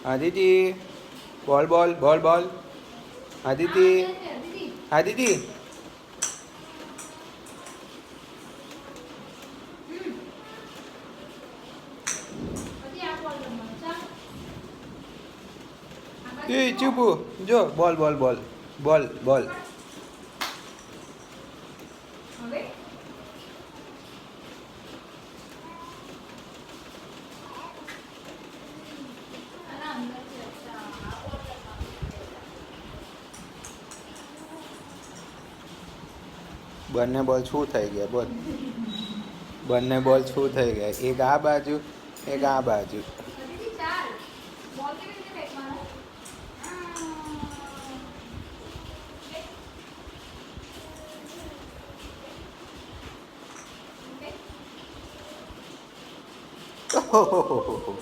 આદિતિ બોલ બોલ બોલ બોલ આદિતિ આદિતિ એ ચૂપુ જો બોલ બોલ બોલ બોલ બોલ બંને બોલ શું થઈ ગયા બોલ બંને બોલ શું થઈ ગયા એક આ બાજુ એક આ બાજુ ઓહો